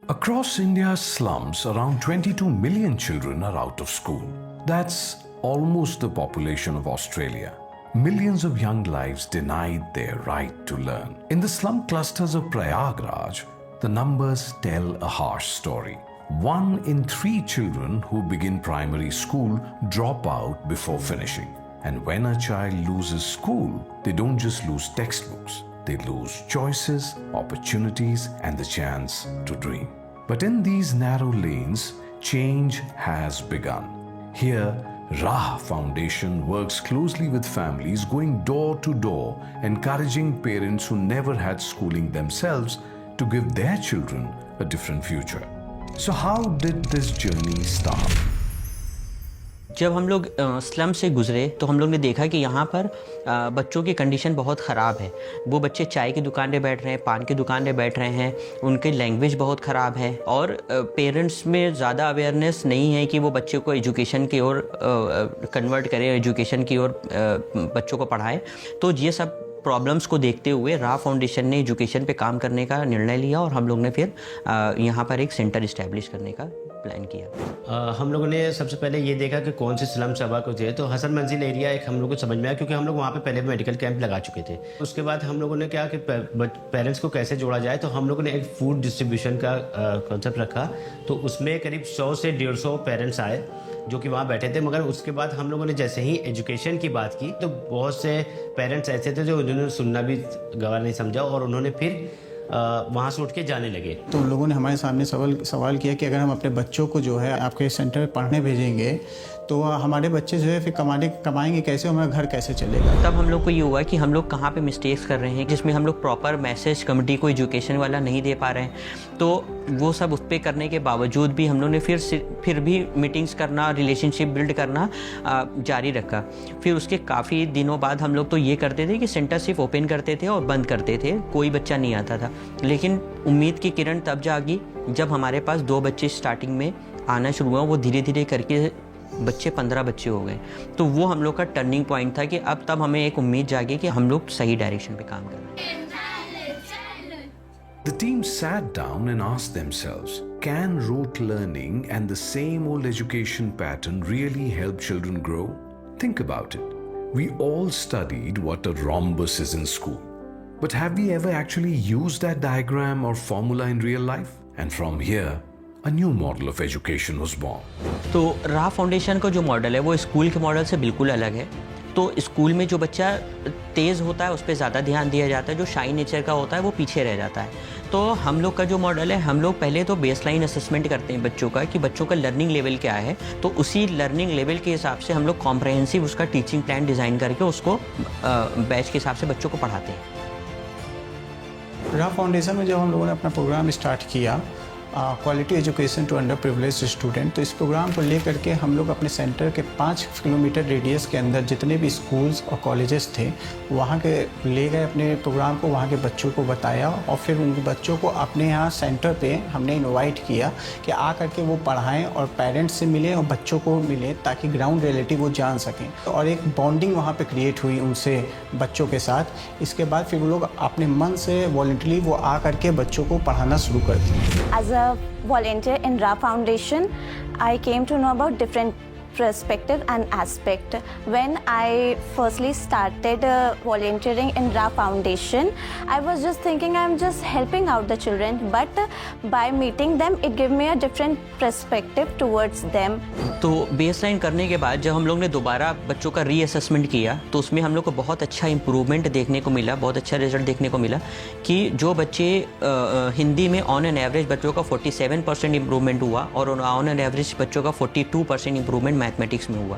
Across India's slums, around 22 million children are out of school. That's almost the population of Australia. Millions of young lives denied their right to learn. In the slum clusters of Prayagraj, the numbers tell a harsh story. 1 in 3 children who begin primary school drop out before finishing. And when a child loses school, they don't just lose textbooks. They lose choices, opportunities, and the chance to dream. But in these narrow lanes, change has begun. Here, Rah Foundation works closely with families, going door to door, encouraging parents who never had schooling themselves to give their children a different future. So how did this journey start? जब हम लोग slum से गुज़रे तो हम लोग ने देखा कि यहाँ पर बच्चों की कंडीशन बहुत ख़राब है। वो बच्चे चाय की दुकान पे बैठ रहे हैं, पान की दुकान पे बैठ रहे हैं, उनकी लैंग्वेज बहुत ख़राब है और पेरेंट्स में ज़्यादा अवेयरनेस नहीं है कि वो बच्चे को एजुकेशन की ओर कन्वर्ट करें, एजुकेशन की ओर बच्चों को पढ़ाएं। तो ये सब प्रॉब्लम्स को देखते हुए राह फाउंडेशन ने एजुकेशन पे काम करने का निर्णय लिया और हम लोग ने फिर यहाँ पर एक सेंटर इस्टेब्लिश करने का प्लान किया। हम लोगों ने सबसे पहले ये देखा कि कौन सी स्लम सभा को थे, तो हसन मंजिल एरिया एक हम लोग को समझ में आया क्योंकि हम लोग वहाँ पे पहले मेडिकल कैंप लगा चुके थे। उसके बाद हम लोगों ने क्या कि पेरेंट्स को कैसे जोड़ा जाए, तो हम लोगों ने एक फूड डिस्ट्रीब्यूशन का कॉन्सेप्ट रखा। तो उसमें करीब 100 से 150 पेरेंट्स आए जो कि वहाँ बैठे थे। मगर उसके बाद हम लोगों ने जैसे ही एजुकेशन की बात की तो बहुत से पेरेंट्स ऐसे थे जो उन्होंने सुनना भी गवार नहीं समझा और उन्होंने फिर वहाँ से उठ के जाने लगे। तो उन लोगों ने हमारे सामने सवाल किया कि अगर हम अपने बच्चों को जो है आपके सेंटर में पढ़ने भेजेंगे तो हमारे बच्चे जो है फिर कमाएंगे कैसे, हमारा घर कैसे चलेगा। तब हम लोग को ये हुआ कि हम लोग कहाँ पे मिस्टेक्स कर रहे हैं जिसमें हम लोग प्रॉपर मैसेज कमिटी को एजुकेशन वाला नहीं दे पा रहे हैं। तो वो सब उस पर करने के बावजूद भी हम लोग ने फिर भी मीटिंग्स करना, रिलेशनशिप बिल्ड करना जारी रखा। फिर उसके काफ़ी दिनों बाद हम लोग तो ये करते थे कि सेंटर सिर्फ ओपन करते थे और बंद करते थे, कोई बच्चा नहीं आता था। लेकिन उम्मीद की किरण तब जागी जब हमारे पास 2 बच्चे स्टार्टिंग में आना शुरू हुआ। वो धीरे धीरे करके 15 बच्चे हो गए। तो वो हम लोग का टर्निंग पॉइंट था कि अब तब हमें एक उम्मीद जागी कि हम लोग सही डायरेक्शन पे काम कर रहे हैं। The team sat down and asked themselves, can rote learning and the same old education pattern really help children grow? Think about it. We all studied what a rhombus is in school. But have we ever actually used that diagram or formula in real life? And from here, a new model of education was born. तो राह foundation का जो model है वो school के model से बिल्कुल अलग है। तो स्कूल में जो बच्चा तेज़ होता है उस पर ज़्यादा ध्यान दिया जाता है, जो शाई नेचर का होता है वो पीछे रह जाता है। तो हम लोग का जो मॉडल है, हम लोग पहले तो बेसलाइन असेसमेंट करते हैं बच्चों का कि बच्चों का लर्निंग लेवल क्या है। तो उसी लर्निंग लेवल के हिसाब से हम लोग कॉम्प्रहेंसिव उसका टीचिंग प्लान डिज़ाइन करके उसको बैच के हिसाब से बच्चों को पढ़ाते हैं। राह फाउंडेशन में जब हम लोगों ने अपना प्रोग्राम स्टार्ट किया quality education to underprivileged student, तो इस प्रोग्राम को लेकर के हम लोग अपने सेंटर के 5 किलोमीटर रेडियस के अंदर जितने भी स्कूल्स और कॉलेजेस थे वहाँ के ले गए अपने प्रोग्राम को, वहाँ के बच्चों को बताया और फिर उन बच्चों को अपने यहाँ सेंटर पे हमने इनवाइट किया कि आ करके वो पढ़ाएं और पेरेंट्स से मिले और बच्चों को मिले ताकि ग्राउंड रियलिटी वो जान सकें। और एक बॉन्डिंग वहाँ पे क्रिएट हुई उनसे बच्चों के साथ। इसके बाद फिर वो लोग अपने मन से वॉलंटरी वो आ करके बच्चों को पढ़ाना शुरू कर दिया। Volunteer in Ra Foundation, I came to know about different perspective and aspect. When I firstly started volunteering in Ra Foundation, I was just thinking I'm just helping out the children, but by meeting them, it gave me a different perspective towards them. तो baseline करने के बाद जब हम लोग ने दोबारा बच्चों का रीअसेसमेंट किया तो उसमें हम लोग को बहुत अच्छा इम्प्रूवमेंट देखने को मिला, बहुत अच्छा रिजल्ट देखने को मिला कि जो बच्चे हिंदी में ऑन एन एवरेज बच्चों का 47% इम्प्रूवमेंट हुआ और ऑन एन एवरेज बच्चों का 42% इम्प्रूवमेंट मैथमेटिक्स में हुआ।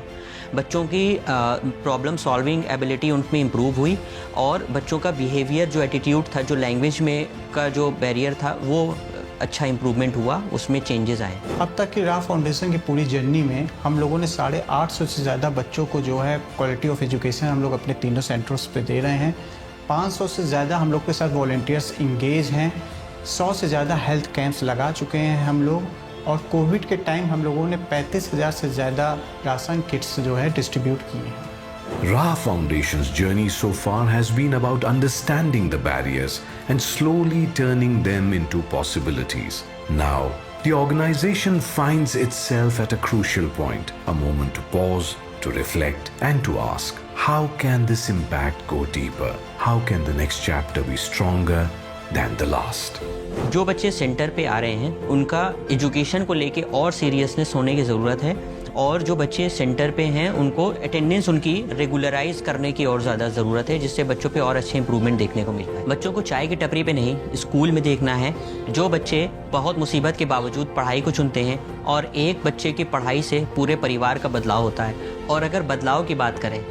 बच्चों की प्रॉब्लम सॉल्विंग एबिलिटी उनमें इम्प्रूव हुई और बच्चों का बिहेवियर, जो एटीट्यूड था, जो लैंग्वेज में का जो बैरियर था, वो अच्छा इम्प्रूवमेंट हुआ, उसमें चेंजेस आए। अब तक की राह फाउंडेशन की पूरी जर्नी में हम लोगों ने 850 से ज़्यादा बच्चों को जो है क्वालिटी ऑफ एजुकेशन हम लोग अपने तीनों सेंटर्स पे दे रहे हैं। 500 से ज़्यादा हम लोग के साथ वॉलंटियर्स इंगेज हैं। 100 से ज़्यादा हेल्थ कैंप्स लगा चुके हैं हम लोग और कोविड के टाइम हम लोगों ने 35,000 से ज़्यादा राशन किट्स जो है डिस्ट्रीब्यूट किए हैं। Ra Foundation's journey so far has been about understanding the barriers and slowly turning them into possibilities. Now, the organization finds itself at a crucial point, a moment to pause, to reflect, and to ask, how can this impact go deeper? How can the next chapter be stronger than the last? जो बच्चे centre पे आ रहे हैं उनका education को लेके और seriousness होने की ज़रूरत है, और जो बच्चे सेंटर पे हैं उनको अटेंडेंस उनकी रेगुलराइज करने की और ज़्यादा ज़रूरत है, जिससे बच्चों पे और अच्छे इंप्रूवमेंट देखने को मिलता है। बच्चों को चाय की टपरी पे नहीं, स्कूल में देखना है। जो बच्चे बहुत मुसीबत के बावजूद पढ़ाई को चुनते हैं, और एक बच्चे की पढ़ाई से पूरे परिवार का बदलाव होता है, और अगर बदलाव की बात करें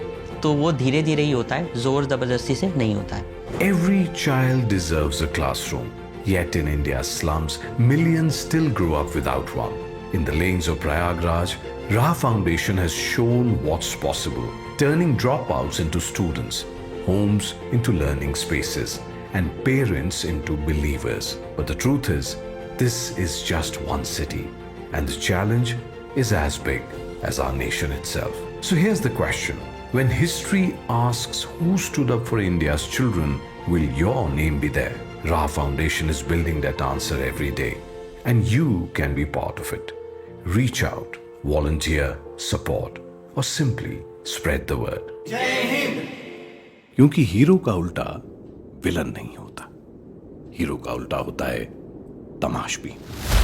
तो वो धीरे धीरे ही होता है, ज़ोर ज़बरदस्ती से नहीं होता है। Every child deserves a classroom. Yet in India's slums, millions still grew up without one. In the lanes of Prayagraj, Ra Foundation has shown what's possible, turning dropouts into students, homes into learning spaces, and parents into believers. But the truth is, this is just one city, and the challenge is as big as our nation itself. So here's the question. When history asks who stood up for India's children, will your name be there? Ra Foundation is building that answer every day, and you can be part of it. Reach out, volunteer, support, or simply spread the word. क्योंकि hero का उल्टा villain नहीं होता, hero का उल्टा होता है तमाशबीन।